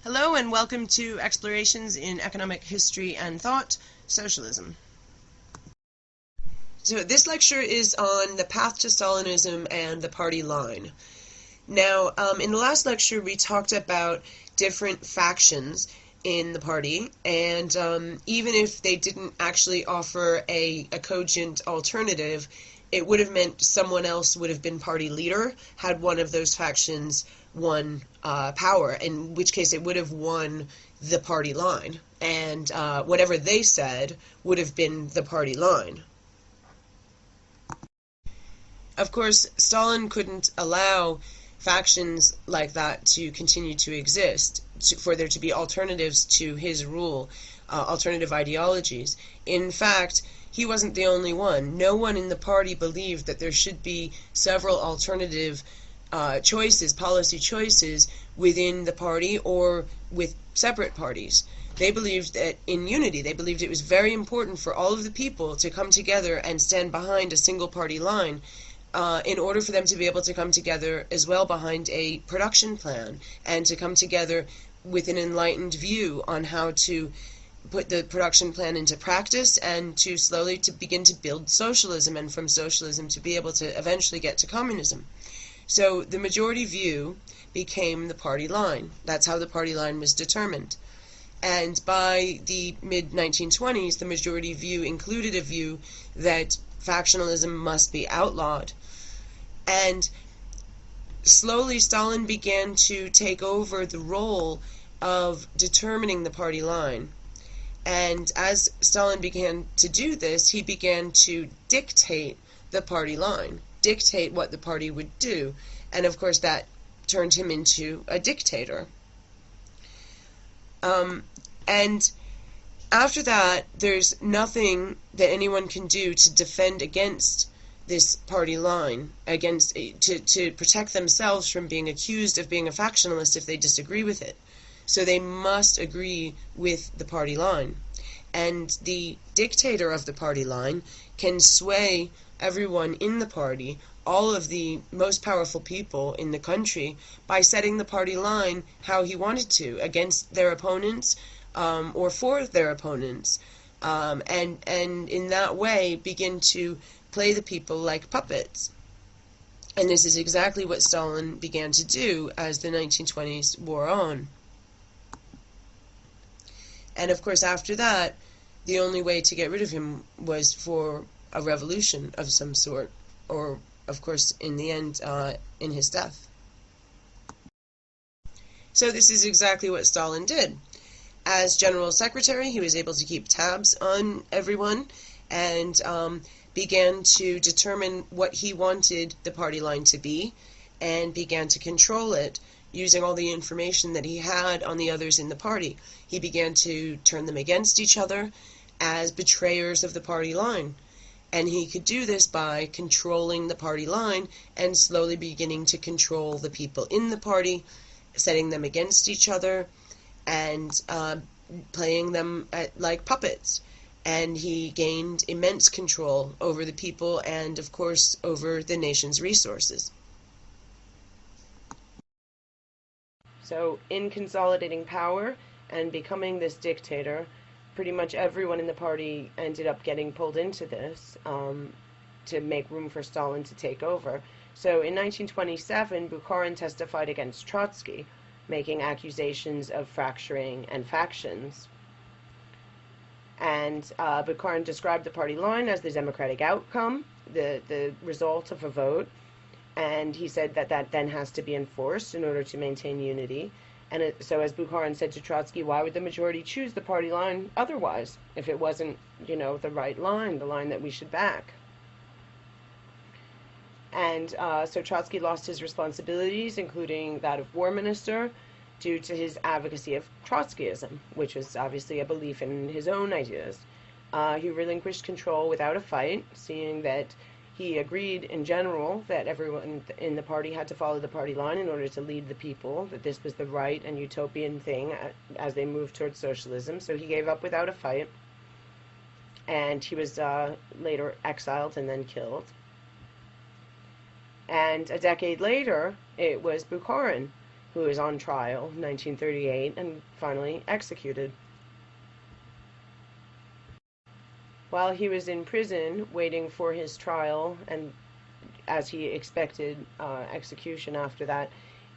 Hello and welcome to Explorations in Economic History and Thought, Socialism. So this lecture is on the path to Stalinism and the party line. Now, in the last lecture we talked about different factions in the party, and even if they didn't actually offer a cogent alternative, it would have meant someone else would have been party leader had one of those factions won power, in which case it would have won the party line, and whatever they said would have been the party line. Of course, Stalin couldn't allow factions like that to continue to exist, for there to be alternatives to his rule, alternative ideologies. In fact, he wasn't the only one. No one in the party believed that there should be several alternative choices, policy choices, within the party or with separate parties. They believed that in unity, they believed it was very important for all of the people to come together and stand behind a single party line, in order for them to be able to come together as well behind a production plan and to come together with an enlightened view on how to put the production plan into practice and to slowly to begin to build socialism, and from socialism to be able to eventually get to communism. So the majority view became the party line. That's how the party line was determined. And by the mid-1920s, the majority view included a view that factionalism must be outlawed. And slowly Stalin began to take over the role of determining the party line. And as Stalin began to do this, he began to dictate the party line, dictate what the party would do. And of course that turned him into a dictator. And after that, there's nothing that anyone can do to defend against this party line, against to protect themselves from being accused of being a factionalist if they disagree with it. So they must agree with the party line. And the dictator of the party line can sway everyone in the party, all of the most powerful people in the country, by setting the party line how he wanted to, against their opponents, or for their opponents, and in that way begin to play the people like puppets. And this is exactly what Stalin began to do as the 1920s wore on. And of course after that, the only way to get rid of him was for a revolution of some sort, or of course in the end, in his death. So this is exactly what Stalin did. As General Secretary, he was able to keep tabs on everyone and began to determine what he wanted the party line to be, and began to control it using all the information that he had on the others in the party. He began to turn them against each other as betrayers of the party line. And he could do this by controlling the party line and slowly beginning to control the people in the party, setting them against each other, and playing them like puppets. And he gained immense control over the people and, of course, over the nation's resources. So, in consolidating power and becoming this dictator, pretty much everyone in the party ended up getting pulled into this, to make room for Stalin to take over. So in 1927, Bukharin testified against Trotsky, making accusations of fracturing and factions. And Bukharin described the party line as the democratic outcome, the result of a vote, and he said that that then has to be enforced in order to maintain unity. And so as Bukharin said to Trotsky, why would the majority choose the party line otherwise, if it wasn't, the right line, the line that we should back? And so Trotsky lost his responsibilities, including that of war minister, due to his advocacy of Trotskyism, which was obviously a belief in his own ideas. He relinquished control without a fight, seeing that he agreed in general that everyone in the party had to follow the party line in order to lead the people, that this was the right and utopian thing as they moved towards socialism. So he gave up without a fight, and he was later exiled and then killed. And a decade later, it was Bukharin who was on trial in 1938 and finally executed. While he was in prison waiting for his trial, and as he expected execution after that,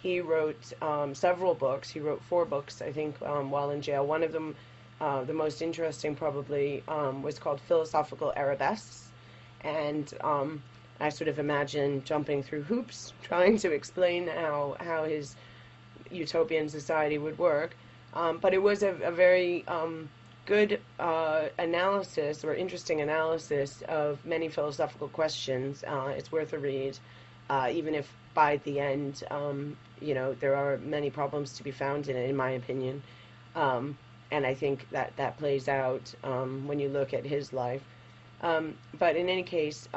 he wrote several books. He wrote 4 books, I think, while in jail. One of them, the most interesting probably, was called Philosophical Arabesques. And I sort of imagine jumping through hoops, trying to explain how his utopian society would work. But it was a very good analysis, or interesting analysis, of many philosophical questions. It's worth a read, even if by the end, there are many problems to be found in it, in my opinion. And I think that plays out when you look at his life. But in any case,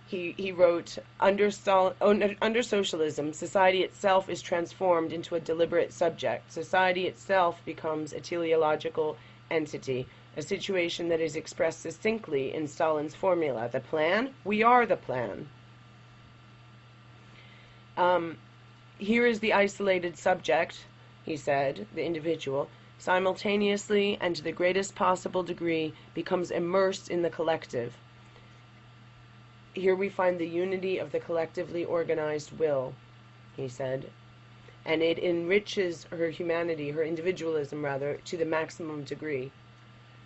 he wrote, under socialism, society itself is transformed into a deliberate subject. Society itself becomes a teleological entity, a situation that is expressed succinctly in Stalin's formula. The plan? We are the plan. Here is the isolated subject, he said, the individual, simultaneously and to the greatest possible degree becomes immersed in the collective. Here we find the unity of the collectively organized will, he said, and it enriches her humanity, her individualism rather, to the maximum degree.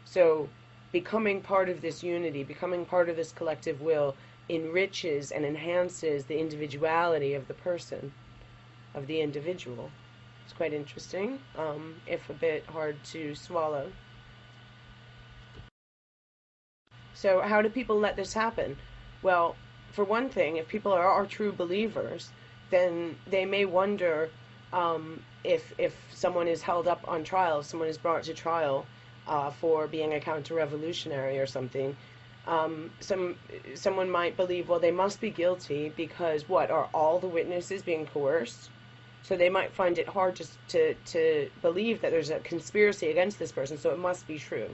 So becoming part of this unity, becoming part of this collective will, enriches and enhances the individuality of the person, of the individual. It's quite interesting, if a bit hard to swallow. So how do people let this happen? Well, for one thing, if people are true believers, then they may wonder if someone is held up on trial, if someone is brought to trial for being a counter-revolutionary or something. Someone might believe, well, they must be guilty because what, are all the witnesses being coerced? So they might find it hard to believe that there's a conspiracy against this person, so it must be true.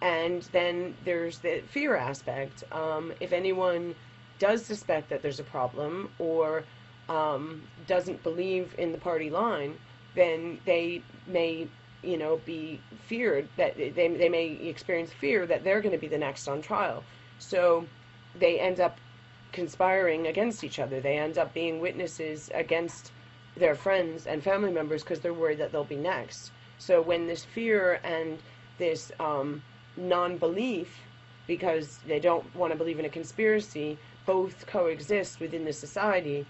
And then there's the fear aspect. If anyone does suspect that there's a problem or doesn't believe in the party line, then they may, be feared that they may experience fear that they're going to be the next on trial. So they end up conspiring against each other. They end up being witnesses against their friends and family members because they're worried that they'll be next. So when this fear and this non-belief, because they don't want to believe in a conspiracy, both coexist within the society,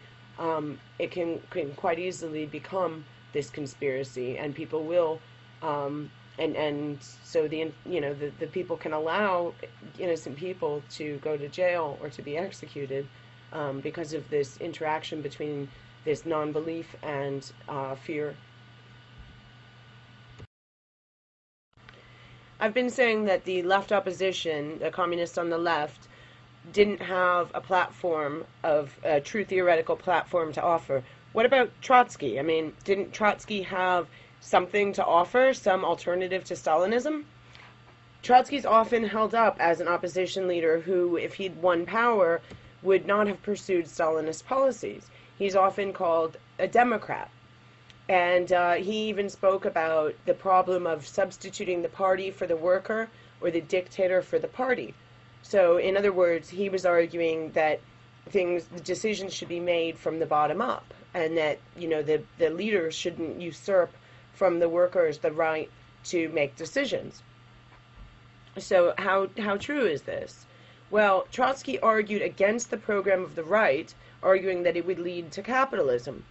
it can quite easily become this conspiracy, and people will, and so the people can allow innocent people to go to jail or to be executed because of this interaction between this non-belief and fear. I've been saying that the left opposition, the communists on the left, didn't have a platform of a true theoretical platform to offer. What about Trotsky? I mean, didn't Trotsky have something to offer, some alternative to Stalinism? Trotsky's often held up as an opposition leader who, if he'd won power, would not have pursued Stalinist policies. He's often called a Democrat. And he even spoke about the problem of substituting the party for the worker or the dictator for the party. So, in other words, he was arguing that the decisions should be made from the bottom up, and that, the leaders shouldn't usurp from the workers the right to make decisions. So how true is this? Well, Trotsky argued against the program of the right, arguing that it would lead to capitalism.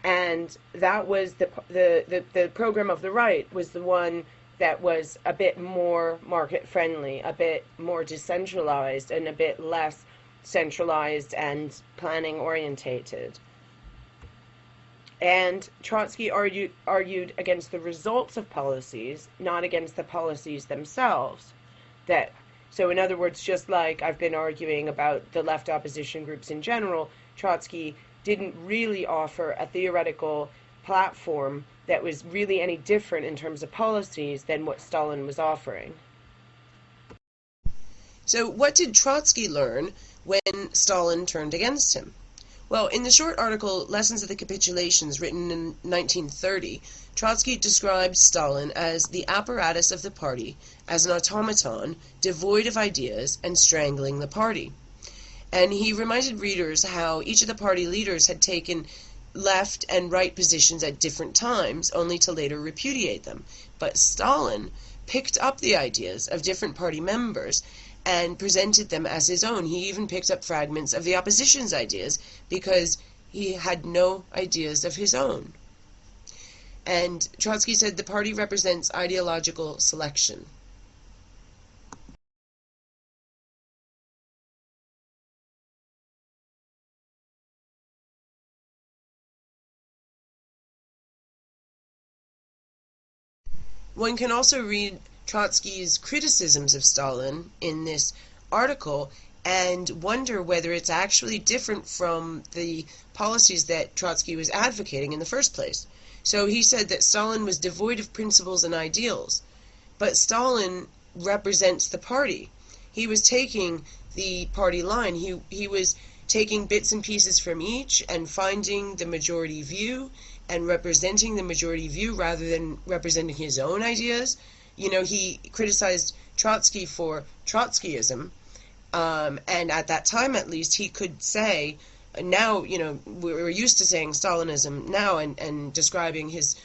And that was the program of the right was the one that was a bit more market-friendly, a bit more decentralized, and a bit less centralized and planning-orientated. And Trotsky argued against the results of policies, not against the policies themselves. So in other words, just like I've been arguing about the left opposition groups in general, Trotsky didn't really offer a theoretical platform that was really any different in terms of policies than what Stalin was offering. So what did Trotsky learn when Stalin turned against him? Well, in the short article Lessons of the Capitulations, written in 1930, Trotsky described Stalin as the apparatus of the party, as an automaton, devoid of ideas and strangling the party. And he reminded readers how each of the party leaders had taken left and right positions at different times, only to later repudiate them. But Stalin picked up the ideas of different party members and presented them as his own. He even picked up fragments of the opposition's ideas because he had no ideas of his own. And Trotsky said the party represents ideological selection. One can also read Trotsky's criticisms of Stalin in this article and wonder whether it's actually different from the policies that Trotsky was advocating in the first place. So he said that Stalin was devoid of principles and ideals, but Stalin represents the party. He was taking the party line. He was taking bits and pieces from each and finding the majority view and representing the majority view rather than representing his own ideas. He criticized Trotsky for Trotskyism, and at that time at least he could say, now, we're used to saying Stalinism now and describing his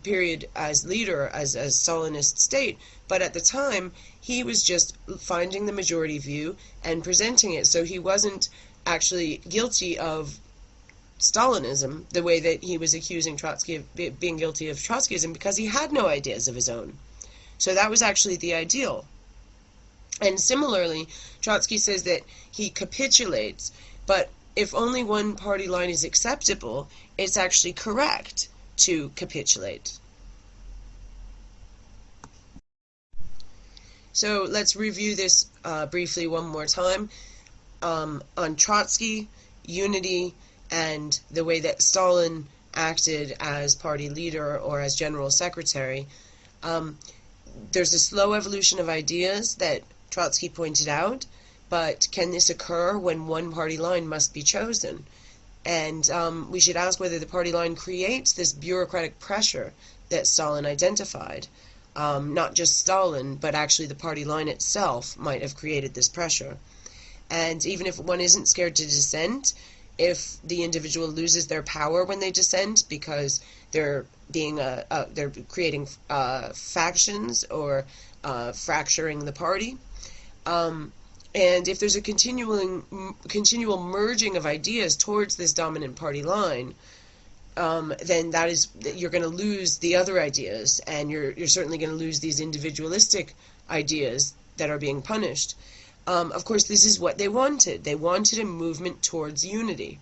period as leader as a Stalinist state, but at the time he was just finding the majority view and presenting it, so he wasn't actually guilty of Stalinism the way that he was accusing Trotsky of being guilty of Trotskyism, because he had no ideas of his own. So that was actually the ideal. And similarly, Trotsky says that he capitulates, but if only one party line is acceptable, it's actually correct to capitulate. So let's review this briefly one more time. On Trotsky, unity, and the way that Stalin acted as party leader or as general secretary. There's a slow evolution of ideas that Trotsky pointed out, but can this occur when one party line must be chosen? And we should ask whether the party line creates this bureaucratic pressure that Stalin identified. Not just Stalin, but actually the party line itself might have created this pressure. And even if one isn't scared to dissent, if the individual loses their power when they dissent because they're creating factions or fracturing the party, and if there's a continual merging of ideas towards this dominant party line, then you're going to lose the other ideas, and you're certainly going to lose these individualistic ideas that are being punished. Of course, this is what they wanted. They wanted a movement towards unity.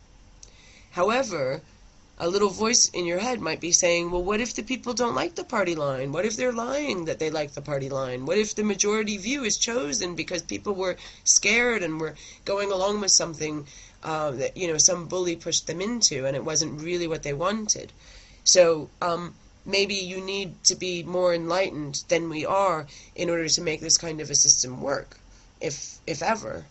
However, a little voice in your head might be saying, well, what if the people don't like the party line? What if they're lying that they like the party line? What if the majority view is chosen because people were scared and were going along with something that some bully pushed them into, and it wasn't really what they wanted? So maybe you need to be more enlightened than we are in order to make this kind of a system work, if ever.